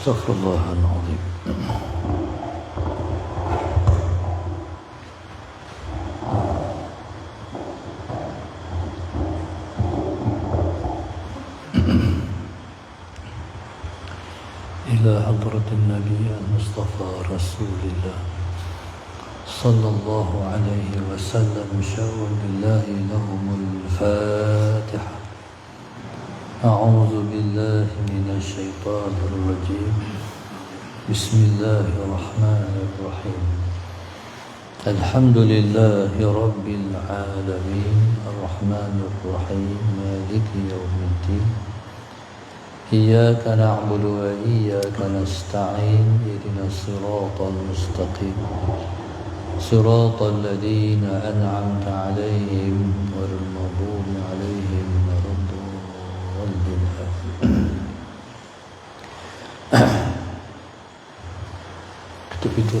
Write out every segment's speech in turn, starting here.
Astaghfirullahaladzim. Ila hadratin Nabi al-Mustafa Rasulillah sallallahu alaihi wasallam, syawal billahi lahumul Fatiha. A'udzu billahi minasy syaithanir rajim. Bismillahirrahmanirrahim. Alhamdulillahi rabbil alamin, arrahmanir rahim, maliki yaumiddin. Iyyaka na'budu wa iyyaka nasta'in, ihdinas siratal mustaqim, siratal ladzina an'amta 'alaihim ghairil maghdubi 'alaihim waladdallin. Tutup itu.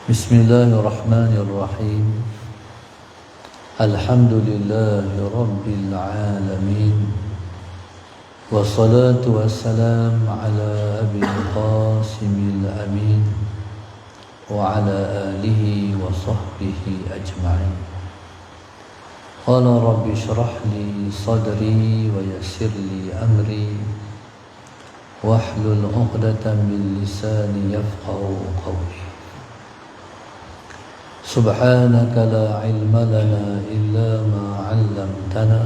Bismillahirrahmanirrahim. Alhamdulillahi rabbil alamin. Wassalatu wassalam ala abil qasimil amin wa ala alihi wa sahbihi ajma'in. Qala rabbi shrah li sadri wa yassir li amri wahlul 'uqdatam min lisani yafqahu qawli. Subhanaka la ilma lana illa ma 'allamtana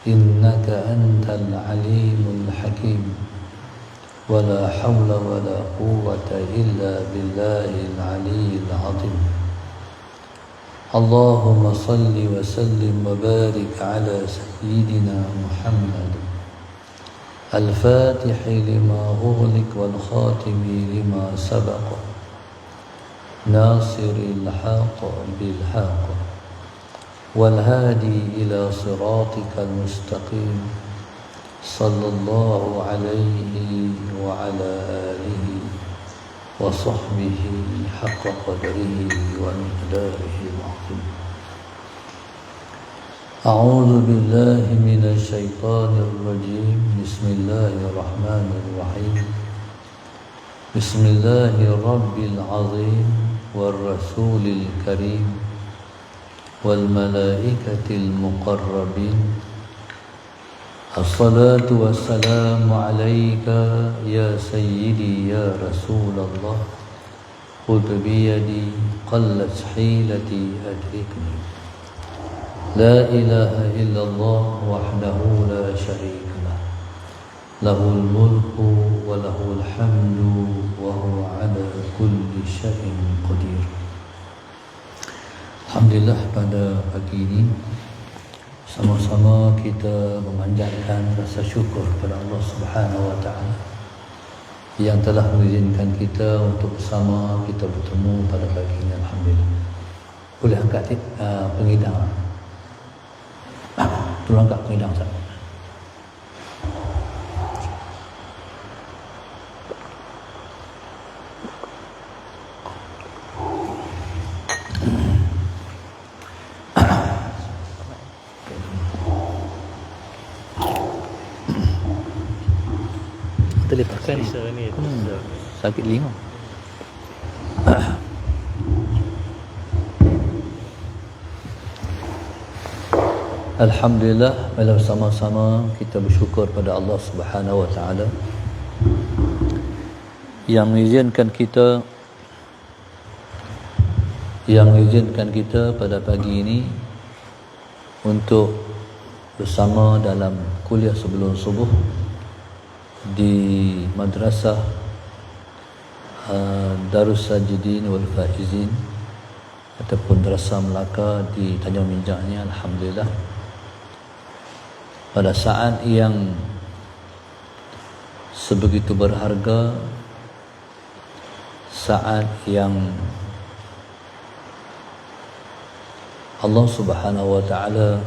innaka antal alimul hakim. Wala hawla wala quwwata illa billahil aliyyil azim. Allahumma salli wa sallim wa barik ala sayyidina Muhammad al-fatihi lima ughliq wal khatimi lima sabaqa nasiril haqq bil haqq والهادي إلى صراطك المستقيم صلى الله عليه وعلى آله وصحبه حق قدره ومقداره العظيم. أعوذ بالله من الشيطان الرجيم. بسم الله الرحمن الرحيم. بسم الله رب العظيم والرسول الكريم والملائكة المقربين. الصلاة والسلام عليك يا سيدي يا رسول الله. خذ بيدي قلت حيلتي أدركني. لا إله إلا الله وحده لا شريك له. له الملك وله الحمد وهو على كل شيء قدير. Alhamdulillah, pada pagi ini sama-sama kita memanjatkan rasa syukur kepada Allah Subhanahu wa taala yang telah mengizinkan kita untuk bersama kita bertemu pada pagi ini. Alhamdulillah. Boleh angkat pengidang. Tolong angkat pengidang Ustaz. Terlepaskan ni sakit linga. Alhamdulillah, mari sama-sama kita bersyukur pada Allah Subhanahu wa taala yang mengizinkan kita pada pagi ini untuk bersama dalam kuliah sebelum subuh di Madrasah Darus Sajidin wal Faizin ataupun Madrasah Melaka di Tanjung Minjak ni. Alhamdulillah, pada saat yang sebegitu berharga, saat yang Allah Subhanahu wa taala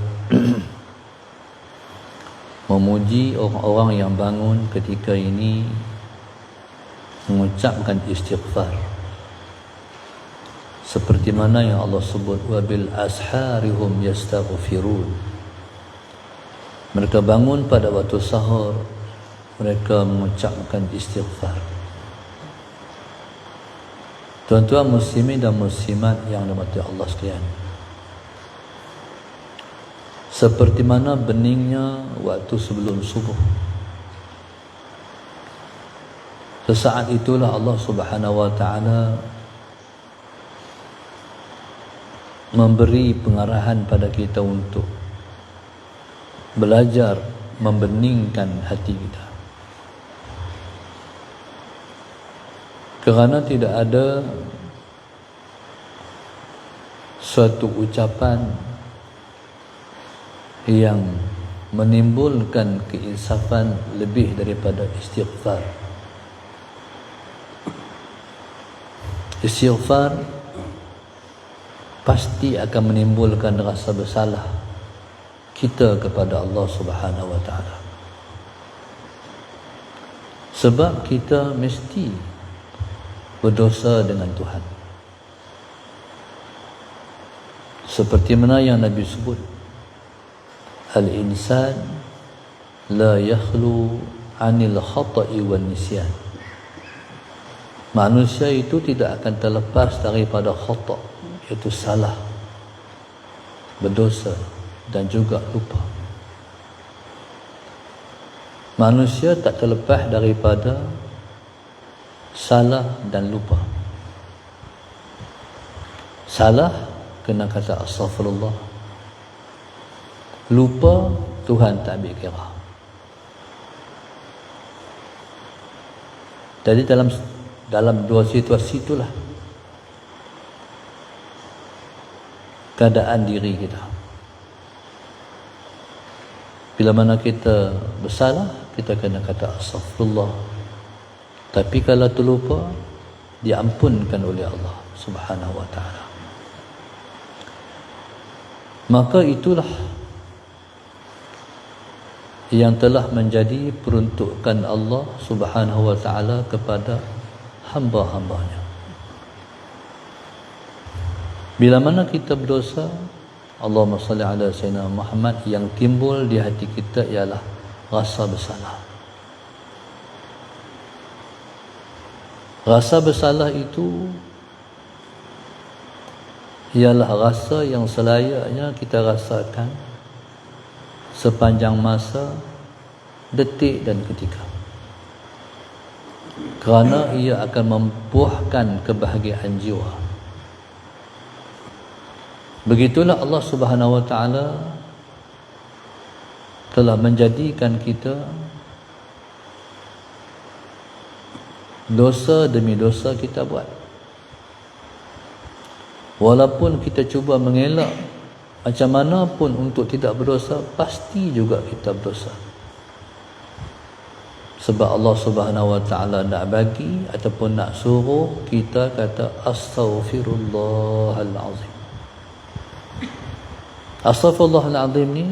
memuji orang-orang yang bangun ketika ini mengucapkan istighfar, seperti mana yang Allah sebut, wabil asharihum yastaghfirun. Mereka bangun pada waktu sahur mereka mengucapkan istighfar. Tuan-tuan muslimin dan muslimat yang dirahmati Allah sekalian, seperti mana beningnya waktu sebelum subuh, sesaat itulah Allah Subhanahu wa taala memberi pengarahan pada kita untuk belajar membeningkan hati kita. Kerana tidak ada suatu ucapan yang menimbulkan keinsafan lebih daripada istighfar. Istighfar pasti akan menimbulkan rasa bersalah kita kepada Allah Subhanahu wa taala. Sebab kita mesti berdosa dengan Tuhan. Seperti mana yang Nabi sebut, al-insan la yakhlu anil khata'i wan nisyan. Manusia itu tidak akan terlepas daripada khata', iaitu salah, berdosa dan juga lupa. Manusia tak terlepas daripada salah dan lupa. Salah kena kata astaghfirullah, lupa Tuhan tak ambil kira. Jadi dalam dua situasi itulah keadaan diri kita. Bila mana kita bersalah, kita kena kata astaghfirullah. Tapi kalau terlupa, diampunkan oleh Allah Subhanahu wa taala. Maka itulah yang telah menjadi peruntukan Allah Subhanahu wa taala kepada hamba-hambanya. Bila mana kita berdosa, Allahumma salli ala sayyidina Muhammad, yang timbul di hati kita ialah rasa bersalah. Rasa bersalah itu ialah rasa yang selayaknya kita rasakan sepanjang masa, detik dan ketika. Kerana ia akan membuahkan kebahagiaan jiwa. Begitulah Allah Subhanahu wa taala telah menjadikan kita dosa demi dosa kita buat. Walaupun kita cuba mengelak macam mana pun untuk tidak berdosa, pasti juga kita berdosa. Sebab Allah Subhanahu wa taala nak bagi ataupun nak suruh kita kata astaghfirullahal azim. Astaghfirullahalazim ni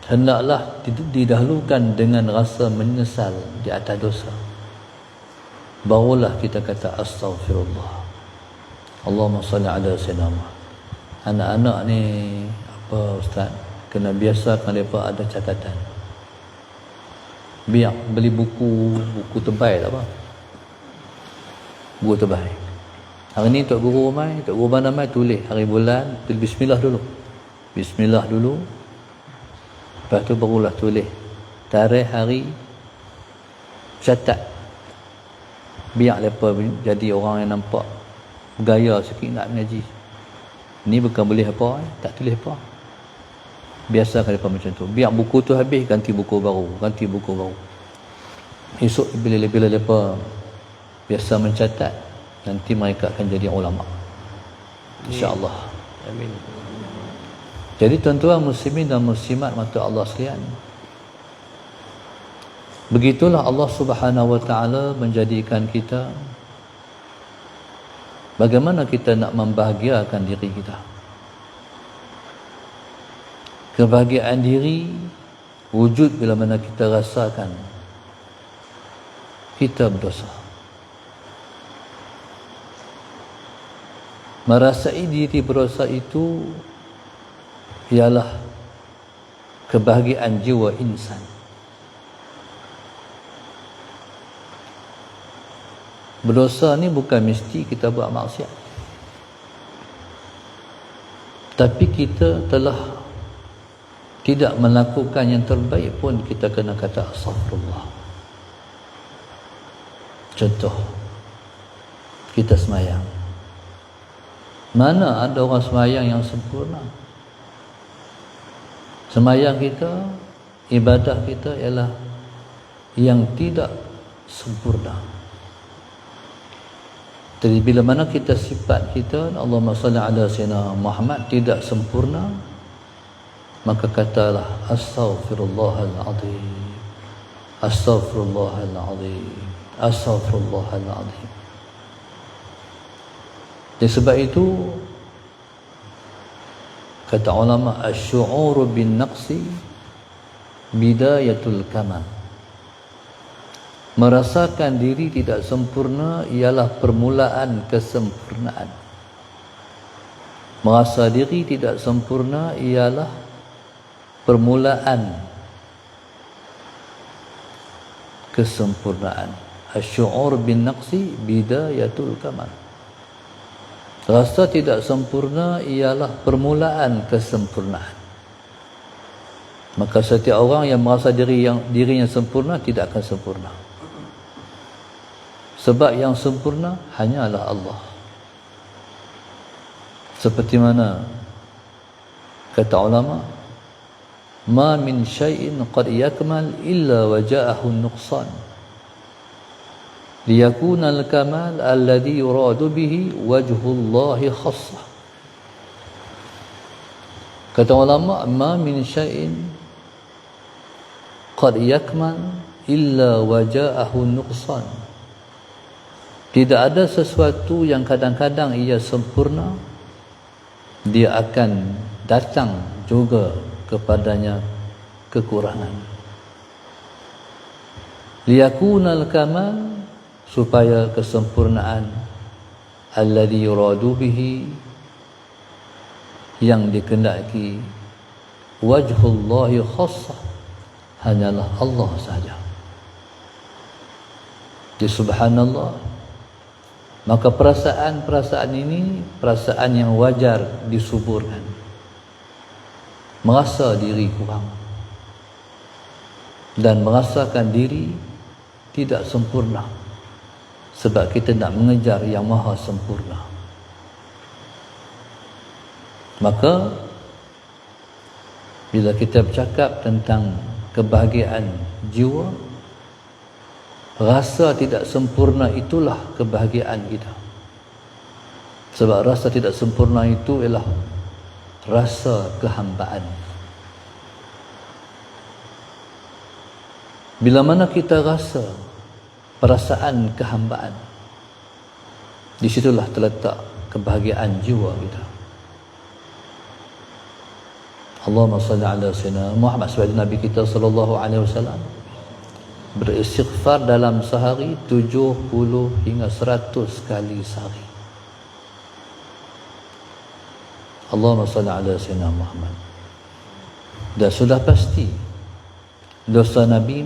hendaklah didahulukan dengan rasa menyesal di atas dosa. Barulah kita kata astaghfirullah. Allahumma salli ala sayyidina Muhammad. Anak-anak ni apa ustaz, kena biasakan mereka ada catatan. Biar beli buku tebal tak apa. Buku tebal. Hari ni Tok Guru mai, Tok Guru mana mai tulis hari bulan, tulis bismillah dulu. Bismillah dulu. Lepas tu barulah tulis tarikh hari, catat. Biar mereka jadi orang yang nampak gaya sikit nak mengaji. Ni bukan boleh apa, tak tulis apa. Biasakan mereka macam tu. Biar buku tu habis, ganti buku baru. Esok bila mereka biasa mencatat, nanti mereka akan jadi ulama. InsyaAllah. Amin. Jadi tuan-tuan muslimin dan muslimat mata Allah sekalian, begitulah Allah Subhanahu wa taala menjadikan kita, bagaimana kita nak membahagiakan diri kita. Kebahagiaan diri wujud bila mana kita rasakan kita berdosa. Merasai diri berdosa itu ialah kebahagiaan jiwa insan. Berdosa ni bukan mesti kita buat maksiat, tapi kita telah tidak melakukan yang terbaik pun kita kena kata astagfirullah. Contoh, kita semayang. Mana ada orang semayang yang sempurna? Semayang kita, ibadah kita ialah yang tidak sempurna. Jadi bila mana kita sifat kita Allahumma salli ala sayyidina Muhammad tidak sempurna, maka katalah astaghfirullahaladzim, astaghfirullahaladzim, astaghfirullahaladzim. Jadi sebab itu kata ulama asy-syu'uru bin naqsi bidayatul kamal. Merasakan diri tidak sempurna ialah permulaan kesempurnaan. Merasa diri tidak sempurna ialah permulaan kesempurnaan. Asy-syu'ur bin naqsi bidayatul kamal. Rasa tidak sempurna ialah permulaan kesempurnaan. Maka setiap orang yang merasa dirinya sempurna tidak akan sempurna. Sebab yang sempurna hanyalah Allah. Seperti mana kata ulama, ma min syai'in qad yakmal illa waja'ahu nuqsan liyakuna al-kamal alladhi yuradu bihi wajhullahi khassah. Kata ulama, ma min syai'in qad yakmal illa waja'ahu nuqsan. Tidak ada sesuatu yang kadang-kadang ia sempurna, dia akan datang juga kepadanya kekurangan. Liyakunal kamal, supaya kesempurnaan alladhi yuradu bihi, yang dikehendaki, wajhullahi khassah, hanyalah Allah sahaja. Di subhanallah. Maka perasaan-perasaan ini perasaan yang wajar disuburkan. Merasa diri kurang dan merasakan diri tidak sempurna, sebab kita nak mengejar yang maha sempurna. Maka bila kita bercakap tentang kebahagiaan jiwa, rasa tidak sempurna itulah kebahagiaan kita. Sebab rasa tidak sempurna itu ialah rasa kehambaan. Bila mana kita rasa perasaan kehambaan, di situlah terletak kebahagiaan jiwa kita. Allahumma salli ala sayyidina Muhammad, sebagai Nabi kita sallallahu alaihi wasallam beristighfar dalam sehari 70 hingga 100 kali sehari. Allahumma salli ala sayyidina Muhammad. Dan sudah pasti dosa Nabi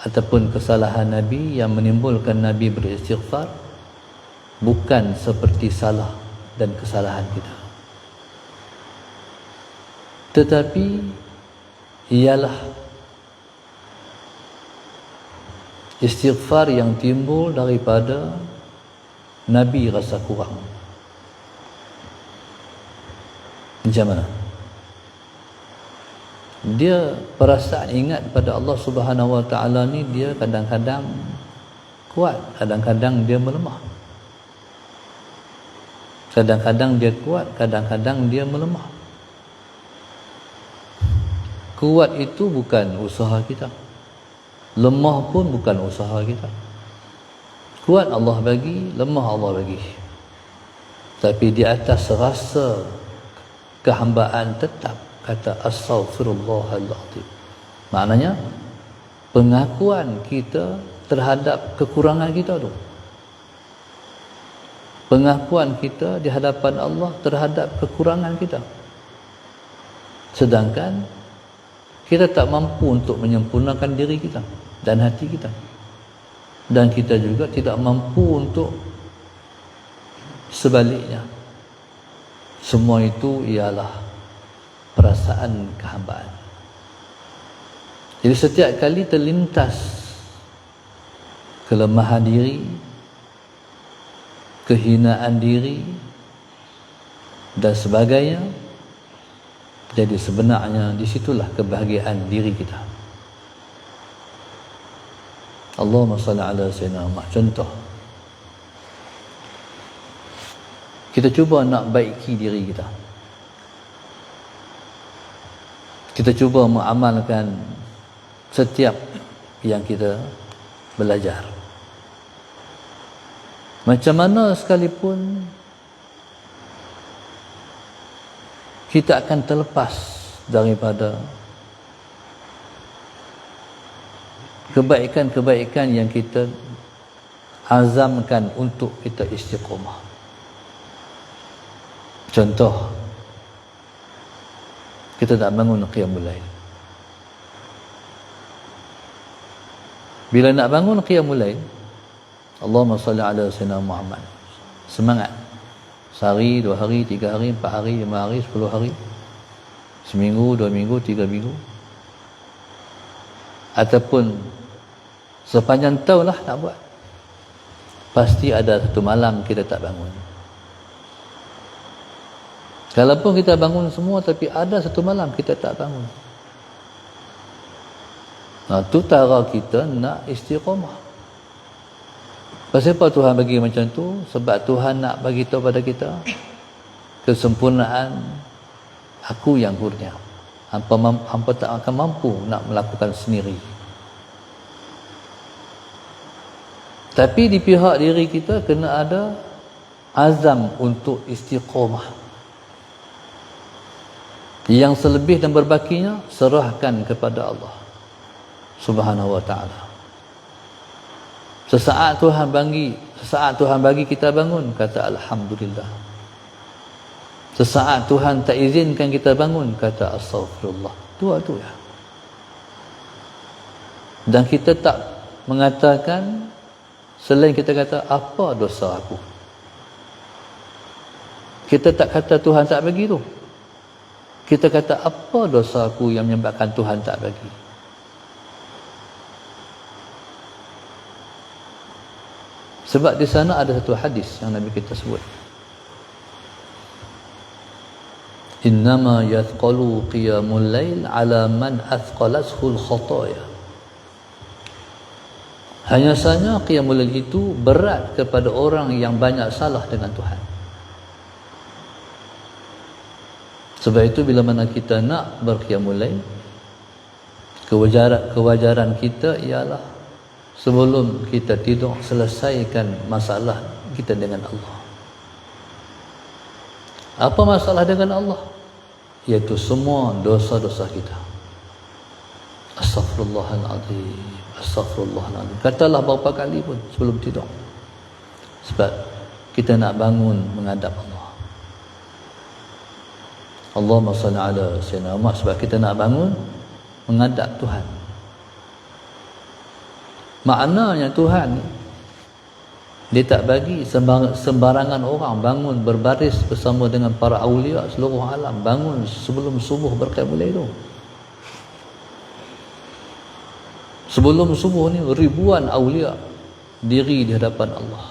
ataupun kesalahan Nabi yang menimbulkan Nabi beristighfar bukan seperti salah dan kesalahan kita, tetapi ialah istighfar yang timbul daripada Nabi rasa kurang. Macam mana? Dia perasaan ingat pada Allah Subhanahu Wa Taala ni dia kadang-kadang kuat, kadang-kadang dia melemah. Kadang-kadang dia kuat, kadang-kadang dia melemah. Kuat itu bukan usaha kita. Lemah pun bukan usaha kita. Kuat Allah bagi, lemah Allah bagi. Tapi di atas rasa kehambaan tetap kata astaghfirullahaladzim. Maknanya pengakuan kita terhadap kekurangan kita tu, pengakuan kita di hadapan Allah terhadap kekurangan kita. Sedangkan kita tak mampu untuk menyempurnakan diri kita dan hati kita. dan kita juga tidak mampu untuk sebaliknya. Semua itu ialah perasaan kehambaan. Jadi setiap kali terlintas kelemahan diri, kehinaan diri dan sebagainya, jadi sebenarnya disitulah kebahagiaan diri kita. Allahumma salli ala sayyidina Muhammad. Contoh, kita cuba nak baiki diri kita. Kita cuba mengamalkan setiap yang kita belajar. Macam mana sekalipun kita akan terlepas daripada kebaikan-kebaikan yang kita azamkan untuk kita istiqamah. Contoh, kita tak bangun qiyamul lail. Bila nak bangun qiyamul lail, Allahumma salli ala sayyidina Muhammad, semangat. Sehari, 2 hari, 3 hari, 4 hari, 5 hari, 10 hari, seminggu, 2 minggu, 3 minggu, ataupun sepanjang tahun lah nak buat. Pasti ada satu malam kita tak bangun. Kalaupun kita bangun semua, tapi ada satu malam kita tak bangun. Nah, tu cara kita nak istiqamah. Pasal apa Tuhan bagi macam tu? Sebab Tuhan nak bagi tahu pada kita kesempurnaan aku yang kurnia. Hampa tak akan mampu nak melakukan sendiri. Tapi di pihak diri kita kena ada azam untuk istiqamah. Yang selebih dan berbakinya serahkan kepada Allah Subhanahu wa ta'ala. Sesaat Tuhan bagi kita bangun, kata alhamdulillah. Sesaat Tuhan tak izinkan kita bangun, kata astaghfirullah. Tu ya. Dan kita tak mengatakan selain kita kata apa dosa aku. Kita tak kata Tuhan tak bagi tu. Kita kata apa dosa aku yang menyebabkan Tuhan tak bagi. Sebab di sana ada satu hadis yang Nabi kita sebut. Innama yathqalu qiyamul lail ala man athqalathul khataya. Hanya saja qiyamul lail itu berat kepada orang yang banyak salah dengan Tuhan. Sebab itu bila mana kita nak berqiyamul lail, kewajaran kita ialah sebelum kita tidur selesaikan masalah kita dengan Allah. Apa masalah dengan Allah? Iaitu semua dosa-dosa kita. Astaghfirullahaladzim, astaghfirullahaladzim. Katalah berapa kali pun sebelum tidur. Sebab kita nak bangun menghadap Allah. Allahumma salli ala sayyidina Muhammad. Sebab kita nak bangun menghadap Tuhan. Maknanya Tuhan dia tak bagi sembarangan orang bangun berbaris bersama dengan para awliya seluruh alam, bangun sebelum subuh berqiyamul lail. Sebelum subuh ni ribuan awliya diri di hadapan Allah,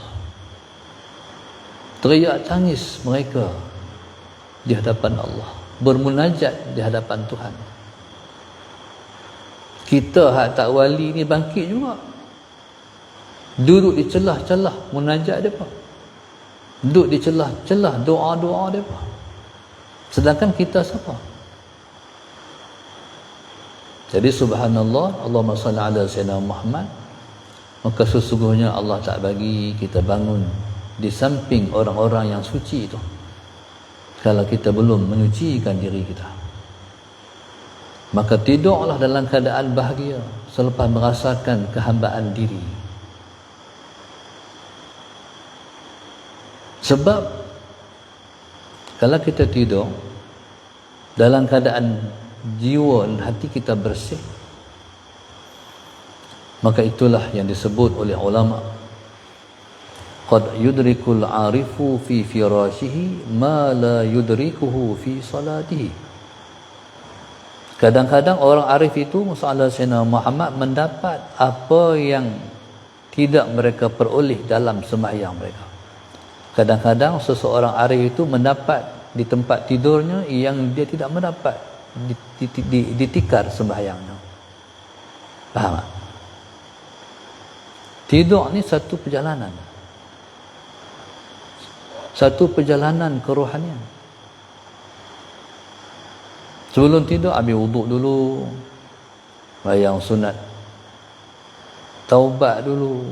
teriak tangis mereka di hadapan Allah, bermunajat di hadapan Tuhan. Kita hak tak wali ni bangkit juga, duduk di celah-celah munajat mereka, duduk di celah-celah doa-doa mereka. Sedangkan kita siapa? Jadi subhanallah, Allahumma salli ala sayyidina Muhammad. Maka sesungguhnya Allah tak bagi kita bangun di samping orang-orang yang suci itu kalau kita belum menyucikan diri kita. Maka tidurlah dalam keadaan bahagia selepas merasakan kehambaan diri. Sebab kalau kita tidur dalam keadaan jiwa dan hati kita bersih, Maka itulah yang disebut oleh ulama, qad yudrikul arifu fi firashihi ma la yudrikuhu fi salatihi. Kadang-kadang orang arif itu, masalah Sayyidina Muhammad, mendapat apa yang tidak mereka peroleh dalam sembahyang mereka. Kadang-kadang seseorang arif itu mendapat di tempat tidurnya yang dia tidak mendapat di tikar sembahyangnya. Faham tak? Tidur ni satu perjalanan. Satu perjalanan kerohanian. Sebelum tidur ambil wuduk dulu, bayang sunat, taubat dulu.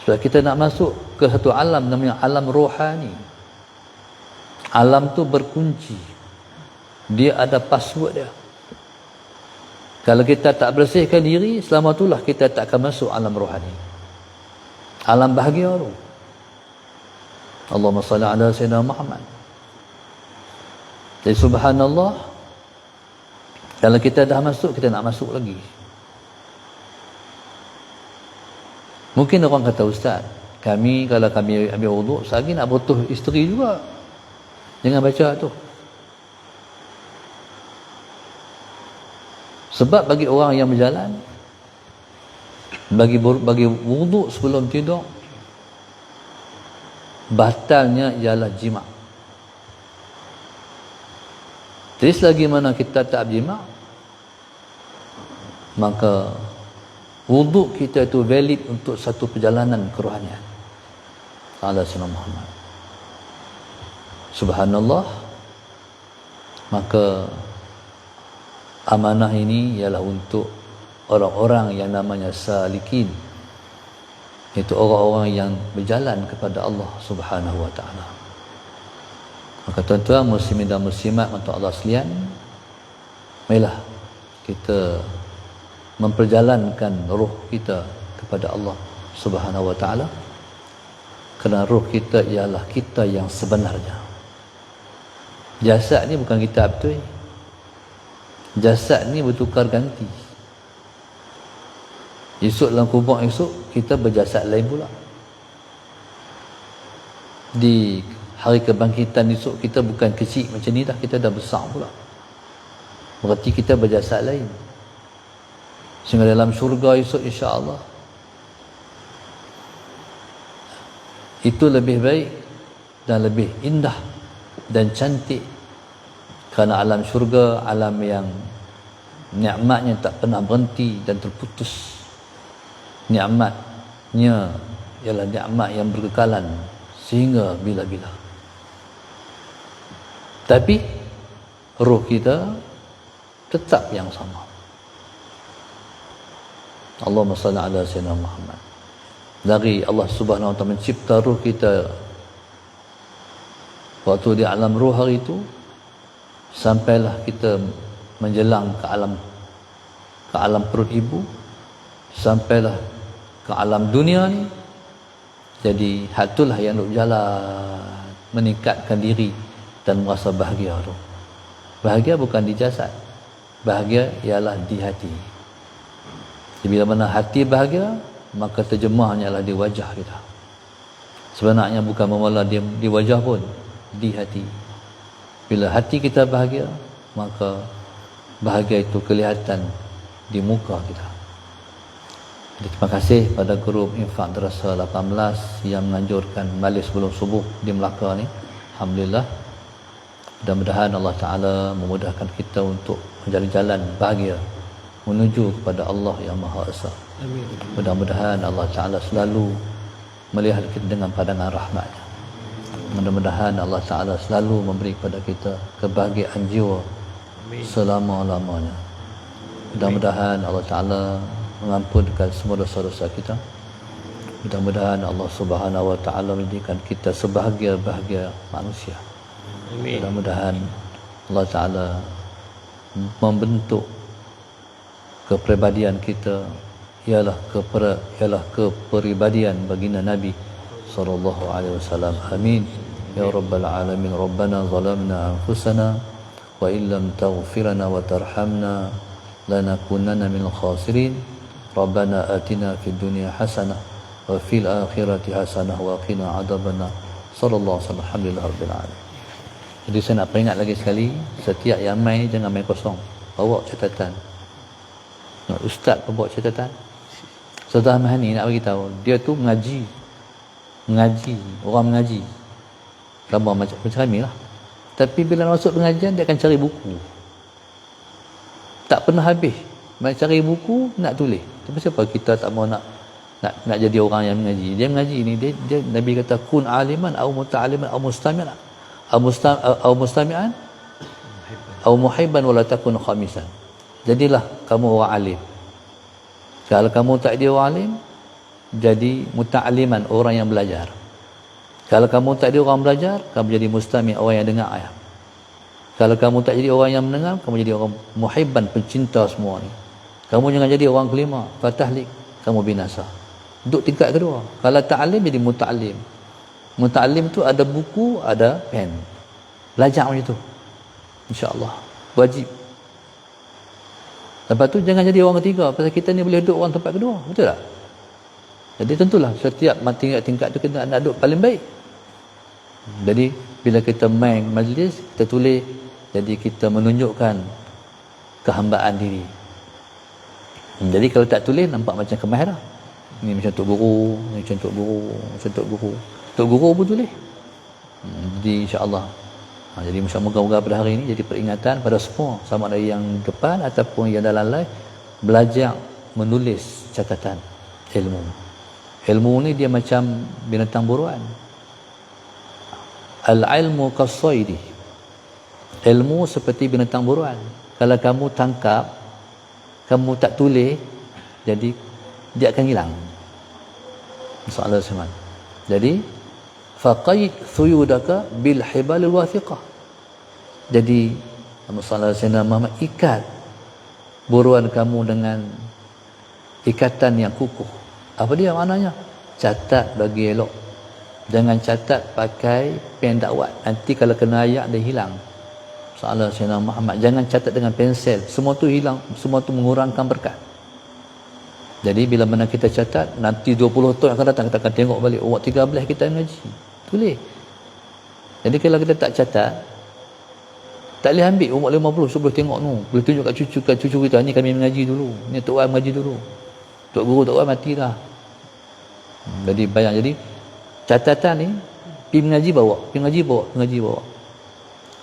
Sebab kita nak masuk ke satu alam namanya alam rohani. Alam tu berkunci. Dia ada password dia. Kalau kita tak bersihkan diri, selama itulah kita tak akan masuk alam rohani. Alam bahagia tu. Allahumma salli ala Sayyidina Muhammad. Jadi subhanallah, kalau kita dah masuk, kita nak masuk lagi. Mungkin orang kata, ustaz, kalau kami ambil wuduk, sehari nak butuh isteri juga. Jangan baca tu. Sebab bagi orang yang berjalan, bagi wuduk sebelum tidur, batalnya ialah jima'. Jadi selagi mana kita tak berjima', maka wuduk kita itu valid untuk satu perjalanan kerohanian. Allah Sayyidina Muhammad. Subhanallah. Maka amanah ini ialah untuk orang-orang yang namanya salikin, itu orang-orang yang berjalan kepada Allah Subhanahu wa taala. Maka tuan-tuan muslimin dan muslimat untuk Allah sekalian, marilah kita memperjalankan roh kita kepada Allah Subhanahu wa taala, kerana roh kita ialah kita yang sebenarnya. Jasad ni bukan kita betul. Jasad ni bertukar ganti. Esok dalam kubur esok kita berjasad lain pula. Di hari kebangkitan esok kita bukan kecil macam ni dah, kita dah besar pula. Berarti kita berjasad lain. Sehingga dalam syurga esok insya-Allah itu lebih baik dan lebih indah dan cantik, kerana alam syurga alam yang nikmatnya tak pernah berhenti dan terputus. Nikmatnya ialah nikmat yang berkekalan sehingga bila-bila. Tapi roh kita tetap yang sama. Allahumma salli ala Sayyidina Muhammad. Dari Allah Subhanahu wa taala mencipta roh kita waktu di alam roh hari itu, sampailah kita menjelang ke alam perut ibu, sampailah ke alam dunia ni. Jadi hatulah yang nak berjalan meningkatkan diri dan merasa bahagia tu. Bahagia bukan di jasad, bahagia ialah di hati. Jadi bila mana hati bahagia, maka terjemahnya adalah di wajah kita. Sebenarnya bukan memula di wajah pun, di hati. Bila hati kita bahagia, maka bahagia itu kelihatan di muka kita. Jadi terima kasih pada grup Infak Derasa 18 yang menganjurkan balik sebelum subuh di Melaka ni. Alhamdulillah. Mudah-mudahan Allah Ta'ala memudahkan kita untuk menjadi jalan bahagia menuju kepada Allah yang Maha Esa. Amin. Mudah-mudahan Allah Ta'ala selalu melihat kita dengan pandangan rahmat-Nya. Mudah-mudahan Allah Ta'ala selalu memberi kepada kita kebahagiaan jiwa selama-lamanya. Mudah-mudahan Allah Ta'ala mengampunkan semua dosa-dosa kita. Mudah-mudahan Allah Subhanahu wa Ta'ala menjadikan kita sebahagia-bahagia manusia. Amin. Mudah-mudahan Allah Ta'ala membentuk kepribadian kita ialah kepribadian baginda Nabi sallallahu alaihi wasallam. Amin ya rabbal alamin. Rabbana zalamna anfusana wa illam taghfir lana wa tarhamna lanakunanna minal khasirin. Rabbana atina fid dunya hasanah wa fil akhirati hasanah wa qina adzabannar. Sallallahu alaihi wasallam. Alhamdulillah rabbil alamin. Jadi saya nak peringat lagi sekali, setiap yang main ni jangan main kosong. Bawa catatan. Ustaz pun bawa catatan. Ustaz Ahmad ni nak bagi tahu, dia tu mengaji, orang mengaji. Gambar macam kami lah. Tapi bila masuk pengajian dia akan cari buku. Tak pernah habis. Cari buku nak tulis. Tapi siapa kita tak mau nak jadi orang yang mengaji. Dia mengaji ni dia Nabi kata kun aliman au muta'alliman au mustami'an au mustami'an au muhibban wala takun khamisan. Jadilah kamu orang alim. Kalau kamu tak jadi orang alim, jadi muta'alliman, orang yang belajar. Kalau kamu tak jadi orang belajar, kamu jadi mustami', orang yang dengar ayat. Kalau kamu tak jadi orang yang mendengar, kamu jadi orang muhibban, pencinta semua ni. Kamu jangan jadi orang kelima, fatahlik, kamu binasa. Duduk tingkat kedua. Kalau ta'alim jadi muta'allim. Muta'allim tu ada buku, ada pen. Belajar macam tu. InsyaAllah. Wajib. Lepas tu jangan jadi orang ketiga, pasal kita ni boleh duduk orang tempat kedua. Betul tak? Jadi tentulah setiap tingkat tu kita nak duduk paling baik. Jadi bila kita main majlis, kita tulis, jadi kita menunjukkan kehambaan diri. Jadi kalau tak tulis nampak macam kemahiran. Ni macam tok guru, ni macam tok guru, macam tok guru. Tok guru pun tulis. Jadi insya-Allah. Jadi moga-moga pada hari ini jadi peringatan pada semua, sama ada yang depan ataupun yang dalam live, belajar menulis catatan ilmu. Ilmu ni dia macam binatang buruan. Al-ilmu kas-saidi. Ilmu seperti binatang buruan. Kalau kamu tangkap, kamu tak tulis, jadi dia akan hilang. Masalah semua. Jadi faqaid thuyudaka bil hibalil wathiqah. Jadi masalah Sayyidina Muhammad, ikat buruan kamu dengan ikatan yang kukuh. Apa dia maknanya? Catat bagi elok. Jangan catat pakai pen dakwat. Nanti kalau kena ayat dia hilang. Salah Sayyidina Muhammad. Jangan catat dengan pensel. Semua tu hilang. Semua tu mengurangkan berkat. Jadi bila mana kita catat, nanti 20 tahun akan datang kita akan tengok balik. Umur 13 kita ngaji. Tulis. Jadi kalau kita tak catat, tak boleh ambil umur 50 suruh tengok tu. Boleh tunjuk kat cucu kita, ni kami mengaji dulu. Ni Tok Wan mengaji dulu. Tok Guru Tok Wan mati dah. Jadi bayang, jadi catatan ni pergi mengaji bawa.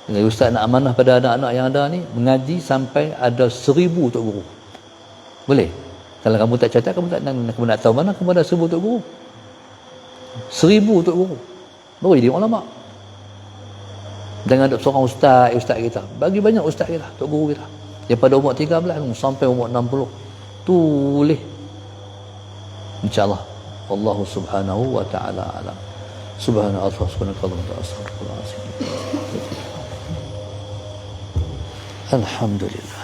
Jadi ustaz nak amanah pada anak-anak yang ada ni, mengaji sampai ada 1000 Tok Guru. Boleh? Kalau kamu tak catat, kamu nak tahu mana kamu ada 1000 Tok Guru. 1000 Tok Guru. Baru jadi ulama. Jangan ada seorang ustaz kita. Bagi banyak ustaz kita, Tok Guru kita. Daripada umur 13 sampai umur 60. Tulis. InsyaAllah. Allah subhanahu wa ta'ala alam. Subhanallah, subhanakallah wa ta'ala. Alhamdulillah.